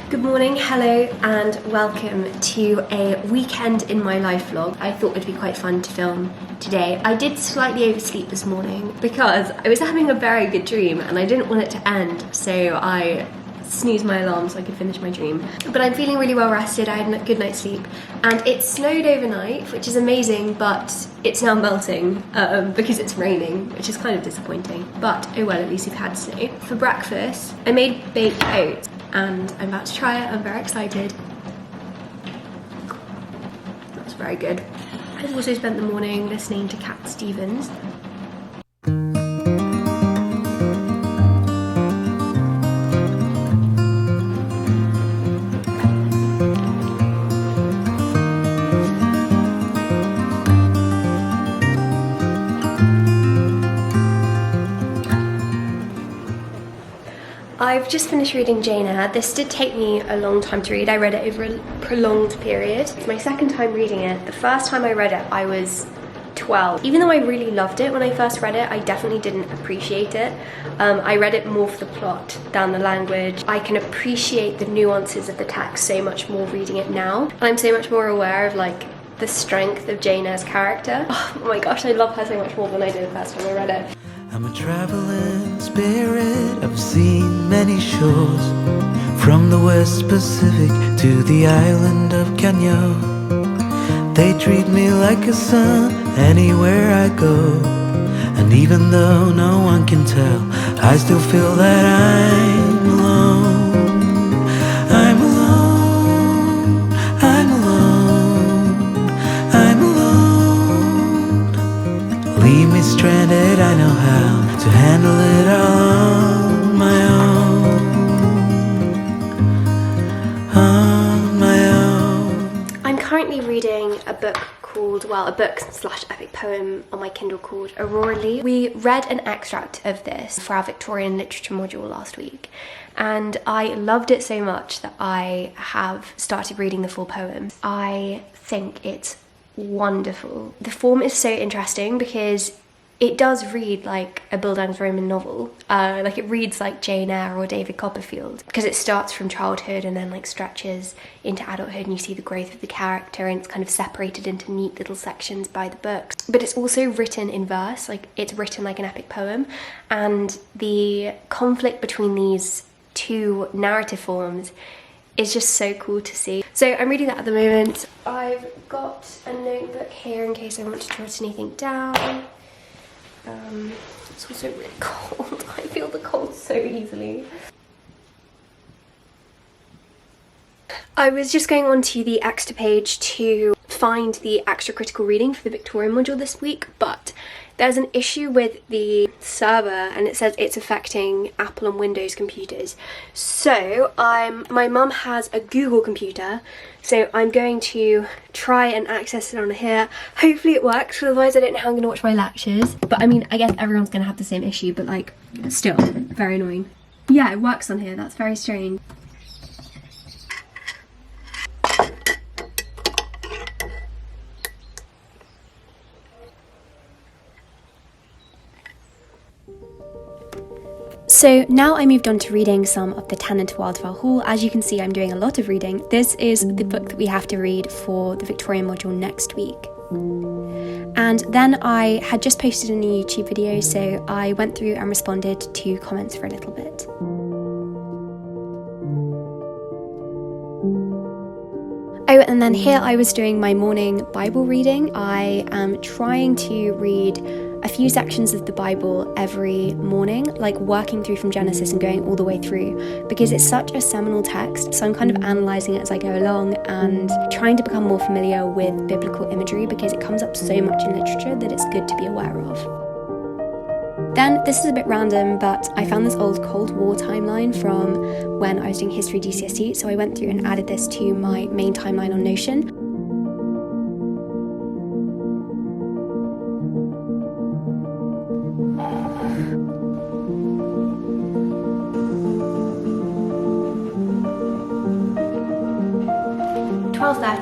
Good morning, hello, and welcome to a weekend in my life vlog. I thought it'd be quite fun to film today. I did slightly oversleep this morning because I was having a very good dream and I didn't want it to end, so I snoozed my alarm so I could finish my dream. But I'm feeling really well rested, I had a good night's sleep, and it snowed overnight, which is amazing, but it's now melting because it's raining, which is kind of disappointing. But oh well, at least we've had snow. For breakfast, I made baked oats, and I'm about to try it. I'm very excited. That's very good. I've also spent the morning listening to Cat Stevens. I've just finished reading Jane Eyre. This did take me a long time to read. I read it over a prolonged period. It's my second time reading it. The first time I read it, I was 12. Even though I really loved it when I first read it, I definitely didn't appreciate it. I read it more for the plot than the language. I can appreciate the nuances of the text so much more reading it now. And I'm so much more aware of like the strength of Jane Eyre's character. Oh my gosh, I love her so much more than I did the first time I read it. I'm a traveling spirit, I've seen many shores, from the West Pacific to the island of Kenya. They treat me like a son anywhere I go, and even though no one can tell, I still feel that I'm alone. I'm alone, I'm alone, I'm alone. Leave me stranded, I know how to handle it all on my own, on my own. I'm currently reading a book called, well, a book slash epic poem on my Kindle called Aurora Leigh. We read an extract of this for our Victorian literature module last week, and I loved it so much that I have started reading the full poem. I think it's wonderful. The form is so interesting because it does read like a Bildungsroman Roman novel. Like it reads like Jane Eyre or David Copperfield, because it starts from childhood and then like stretches into adulthood, and you see the growth of the character, and it's kind of separated into neat little sections by the books. But it's also written in verse, like it's written like an epic poem, and the conflict between these two narrative forms is just so cool to see. So I'm reading that at the moment. I've got a notebook here in case I want to jot anything down. It's also really cold. I feel the cold so easily. I was just going on to the Exeter page to find the extra critical reading for the Victorian module this week, but there's an issue with the server and it says it's affecting Apple and Windows computers. So my mum has a Google computer, so I'm going to try and access it on here. Hopefully it works, otherwise I don't know how I'm going to watch my lectures. But I mean, I guess everyone's going to have the same issue, but like, still, very annoying. Yeah, it works on here, that's very strange. So now I moved on to reading some of the Tennant to Wildfell Hall. As you can see, I'm doing a lot of reading. This is the book that we have to read for the Victorian module next week. And then I had just posted a new YouTube video, so I went through and responded to comments for a little bit. Oh, and then here I was doing my morning Bible reading. I am trying to read a few sections of the Bible every morning, like working through from Genesis and going all the way through, because it's such a seminal text. So I'm kind of analysing it as I go along and trying to become more familiar with biblical imagery, because it comes up so much in literature that it's good to be aware of. Then, this is a bit random, but I found this old Cold War timeline from when I was doing History GCSE, so I went through and added this to my main timeline on Notion.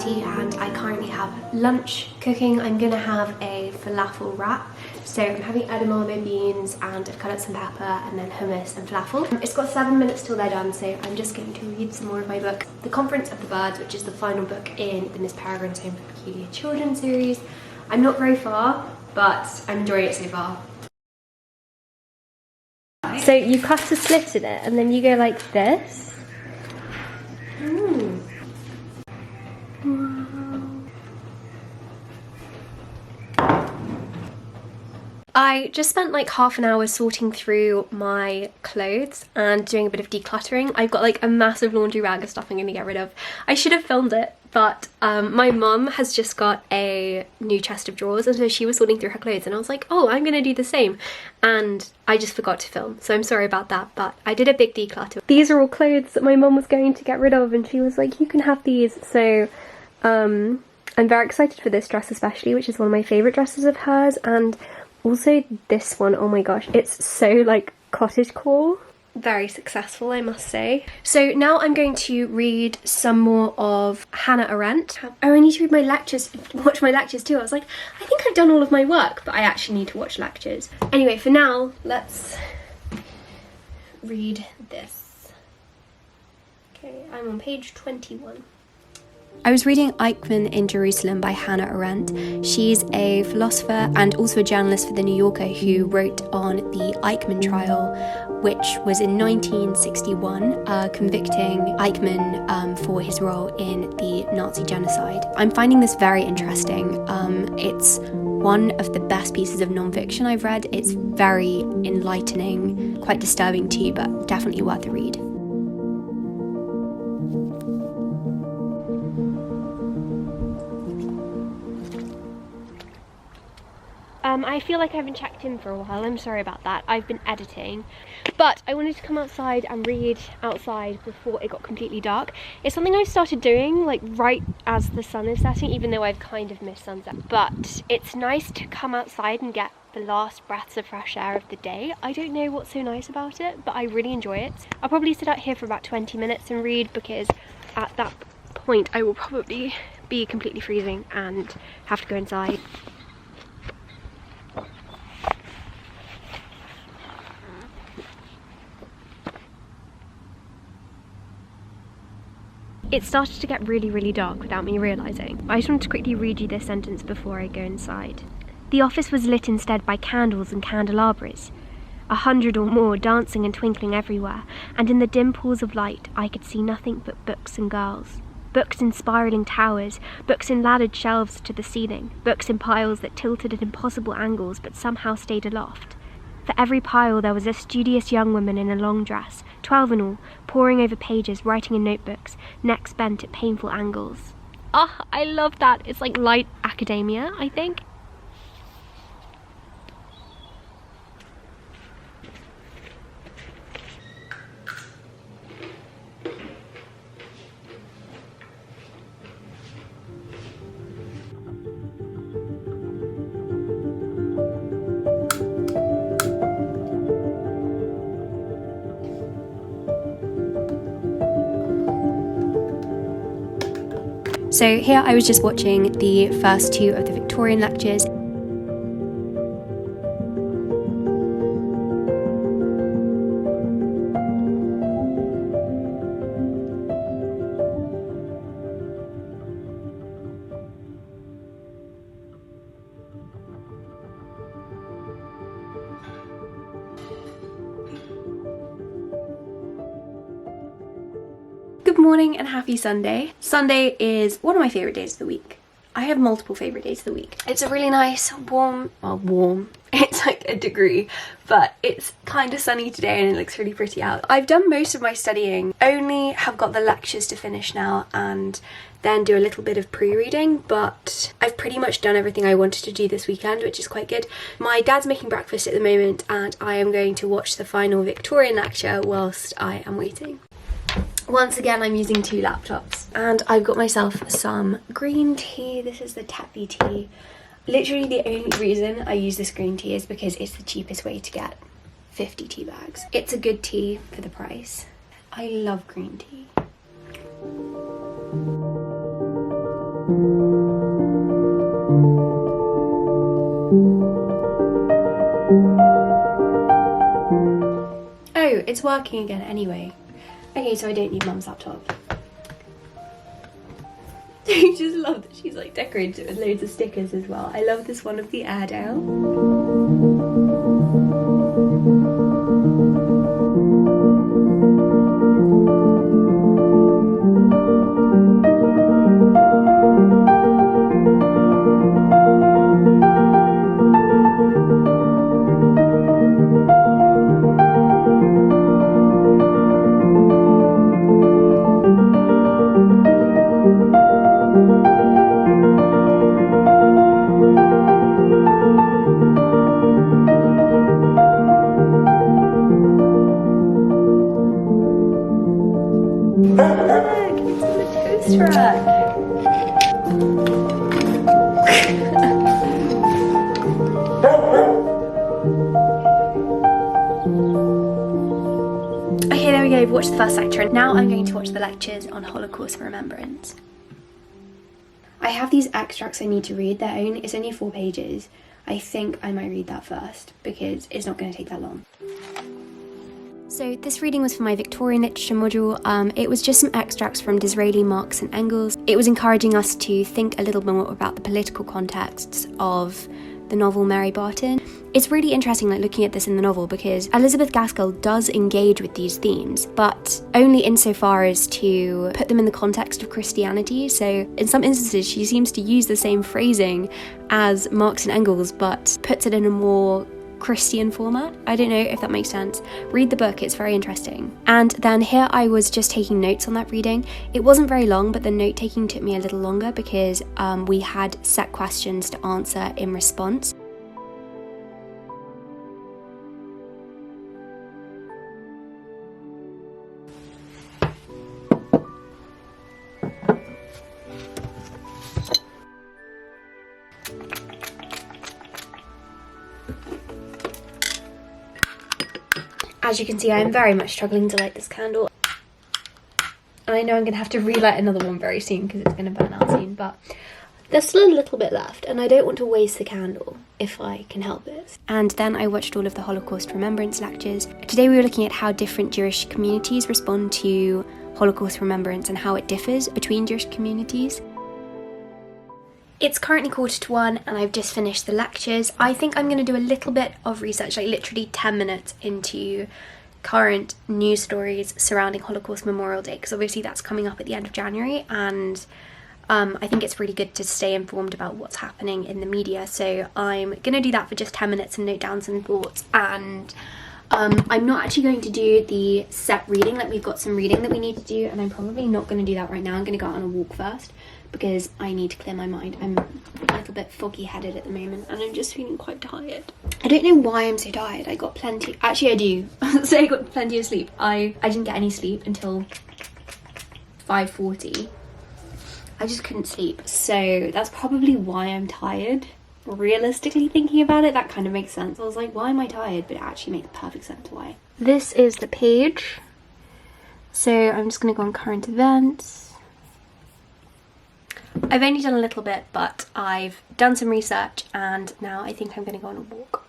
And I currently have lunch cooking. I'm gonna have a falafel wrap. So I'm having edamame beans, and I've cut out some pepper and then hummus and falafel. It's got 7 minutes till they're done, so I'm just going to read some more of my book. The Conference of the Birds, which is the final book in the Miss Peregrine's Home for Peculiar Children series. I'm not very far, but I'm enjoying it so far. So you cut a slit in it and then you go like this. I just spent like half an hour sorting through my clothes and doing a bit of decluttering. I've got like a massive laundry bag of stuff I'm going to get rid of. I should have filmed it, but my mum has just got a new chest of drawers, and so she was sorting through her clothes and I was like, oh, I'm going to do the same. And I just forgot to film, so I'm sorry about that, but I did a big declutter. These are all clothes that my mum was going to get rid of, and she was like, you can have these. So I'm very excited for this dress especially, which is one of my favourite dresses of hers, and also this one, oh my gosh, it's so like cottagecore. Very successful, I must say. So now I'm going to read some more of Hannah Arendt. Oh, I need to read my lectures, watch my lectures too. I was like, I think I've done all of my work, but I actually need to watch lectures. Anyway, for now, let's read this. Okay, I'm on page 21. I was reading Eichmann in Jerusalem by Hannah Arendt. She's a philosopher and also a journalist for The New Yorker who wrote on the Eichmann trial, which was in 1961, convicting Eichmann for his role in the Nazi genocide. I'm finding this very interesting. It's one of the best pieces of non-fiction I've read. It's very enlightening, quite disturbing too, but definitely worth a read. I feel like I haven't checked in for a while. I'm sorry about that. I've been editing. But I wanted to come outside and read outside before it got completely dark. It's something I started doing like right as the sun is setting, even though I've kind of missed sunset. But it's nice to come outside and get the last breaths of fresh air of the day. I don't know what's so nice about it, but I really enjoy it. I'll probably sit out here for about 20 minutes and read, because at that point I will probably be completely freezing and have to go inside. It started to get really, really dark without me realising. I just want to quickly read you this sentence before I go inside. The office was lit instead by candles and candelabras, 100 or more dancing and twinkling everywhere, and in the dim pools of light I could see nothing but books and girls. Books in spiralling towers, books in laddered shelves to the ceiling, books in piles that tilted at impossible angles but somehow stayed aloft. For every pile there was a studious young woman in a long dress, 12 in all, poring over pages, writing in notebooks, necks bent at painful angles. Ah, I love that. It's like light academia, I think. So here I was just watching the first two of the Victorian lectures. Good morning and happy Sunday. Sunday is one of my favourite days of the week. I have multiple favourite days of the week. It's a really nice, warm, It's like a degree, but it's kind of sunny today and it looks really pretty out. I've done most of my studying, only have got the lectures to finish now and then do a little bit of pre-reading, but I've pretty much done everything I wanted to do this weekend, which is quite good. My dad's making breakfast at the moment and I am going to watch the final Victorian lecture whilst I am waiting. Once again, I'm using 2 laptops and I've got myself some green tea. This is the Tetley tea. Literally the only reason I use this green tea is because it's the cheapest way to get 50 tea bags. It's a good tea for the price. I love green tea. Oh, it's working again anyway. Okay, so I don't need Mum's laptop. I just love that she's like decorated it with loads of stickers as well. I love this one of the Airedale. Okay, there we go, I've watched the first lecture and now I'm going to watch the lectures on Holocaust remembrance. I have these extracts I need to read. It's only 4 pages. I think I might read that first because it's not going to take that long. So this reading was for my Victorian literature module. It was just some extracts from Disraeli, Marx and Engels. It was encouraging us to think a little bit more about the political contexts of the novel Mary Barton. It's really interesting looking at this in the novel because Elizabeth Gaskell does engage with these themes, but only insofar as to put them in the context of Christianity. So in some instances she seems to use the same phrasing as Marx and Engels but puts it in a more Christian format. I don't know if that makes sense. Read the book, it's very interesting. And then here I was just taking notes on that reading. It wasn't very long, but the note taking took me a little longer because we had set questions to answer in response. As you can see, I'm very much struggling to light this candle. And I know I'm going to have to relight another one very soon because it's going to burn out soon, but there's still a little bit left and I don't want to waste the candle if I can help it. And then I watched all of the Holocaust remembrance lectures. Today we were looking at how different Jewish communities respond to Holocaust remembrance and how it differs between Jewish communities. It's currently 1:45 and I've just finished the lectures. I think I'm going to do a little bit of research, like literally 10 minutes into current news stories surrounding Holocaust Memorial Day, because obviously that's coming up at the end of January and I think it's really good to stay informed about what's happening in the media. So I'm going to do that for just 10 minutes and note down some thoughts. And I'm not actually going to do the set reading, like we've got some reading that we need to do and I'm probably not going to do that right now. I'm going to go out on a walk first because I need to clear my mind. I'm a little bit foggy headed at the moment and I'm just feeling quite tired. I don't know why I'm so tired. I got plenty, actually I do. So I got plenty of sleep. I didn't get any sleep until 5:40. I just couldn't sleep. So that's probably why I'm tired. Realistically thinking about it, that kind of makes sense. I was like, why am I tired? But it actually makes perfect sense why. This is the page. So I'm just gonna go on current events. I've only done a little bit, but I've done some research and now I think I'm gonna go on a walk.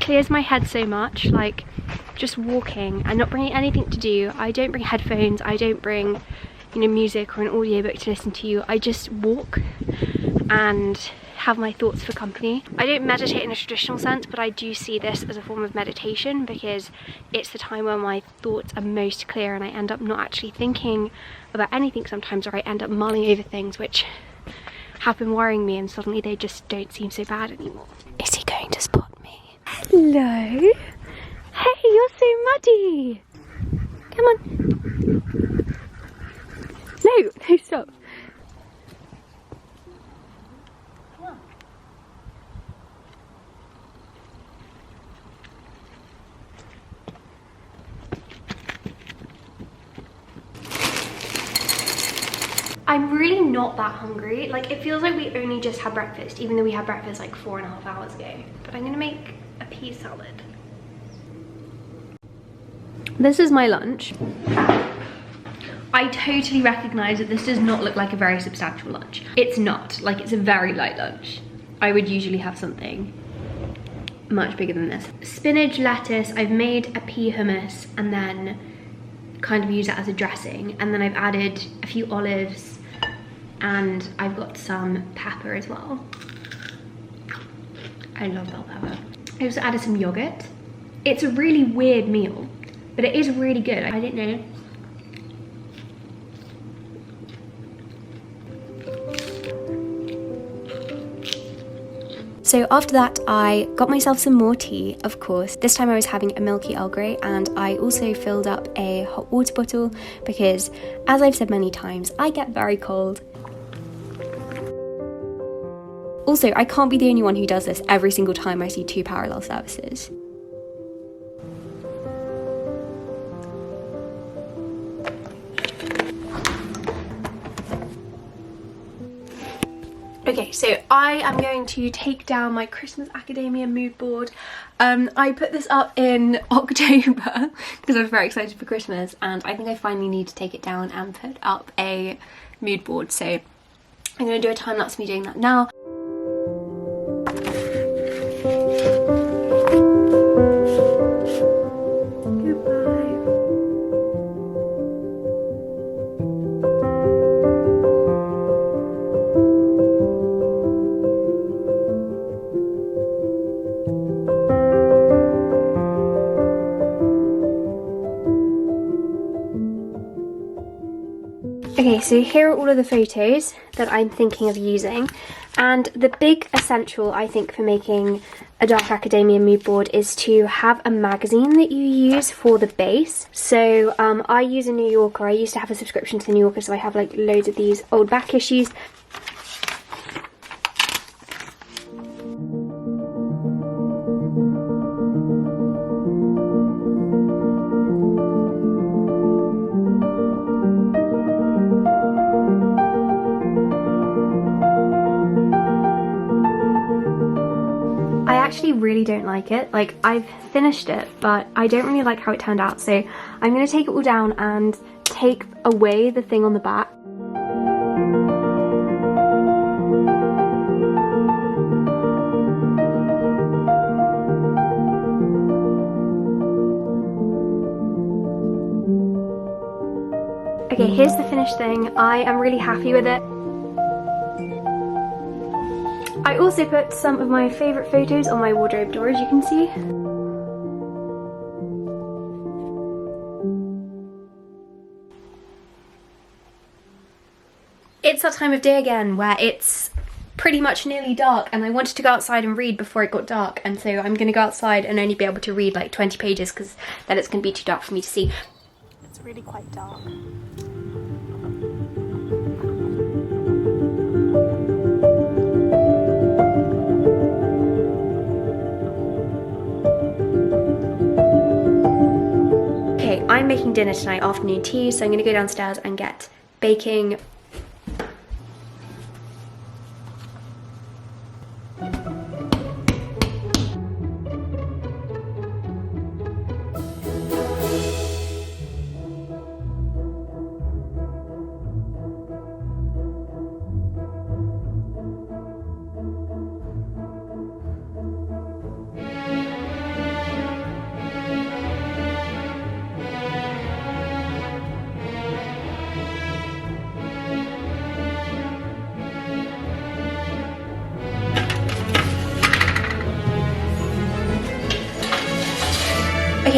clears my head so much, like just walking and not bringing anything to do. I don't bring headphones, I don't bring, you know, music or an audiobook to listen to. I just walk and have my thoughts for company. I don't meditate in a traditional sense, but I do see this as a form of meditation because it's the time where my thoughts are most clear and I end up not actually thinking about anything sometimes, or I end up mulling over things which have been worrying me and suddenly they just don't seem so bad anymore. Is he going to spot me? Hello? Hey, you're so muddy! Come on. No, stop. I'm really not that hungry. Like, it feels like we only just had breakfast, even though we had breakfast like 4.5 hours ago. But I'm gonna make a pea salad. This is my lunch. I totally recognize that this does not look like a very substantial lunch. It's not, like it's a very light lunch. I would usually have something much bigger than this. Spinach, lettuce, I've made a pea hummus and then kind of use that as a dressing. And then I've added a few olives and I've got some pepper as well. I love bell pepper. I also added some yogurt. It's a really weird meal, but it is really good. I didn't know. So after that, I got myself some more tea, of course. This time I was having a milky Earl Grey, and I also filled up a hot water bottle because, as I've said many times, I get very cold. Also, I can't be the only one who does this every single time I see two parallel services. Okay, so I am going to take down my Christmas Academia mood board. I put this up in October because I was very excited for Christmas, and I think I finally need to take it down and put up a mood board. So I'm going to do a time lapse of me doing that now. Okay, so here are all of the photos that I'm thinking of using, and the big essential I think for making a dark academia mood board is to have a magazine that you use for the base. So I use a New Yorker. I used to have a subscription to the New Yorker, so I have like loads of these old back issues. I actually really don't like it. Like, I've finished it, but I don't really like how it turned out. So I'm going to take it all down and take away the thing on the back. Okay, here's the finished thing. I am really happy with it. I also put some of my favourite photos on my wardrobe door, as you can see. It's that time of day again where it's pretty much nearly dark, and I wanted to go outside and read before it got dark, and so I'm going to go outside and only be able to read like 20 pages because then it's going to be too dark for me to see. It's really quite dark. I'm making dinner tonight, afternoon tea, so I'm going to go downstairs and get baking.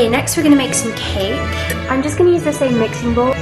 Okay, next we're gonna make some cake. I'm just gonna use the same mixing bowl.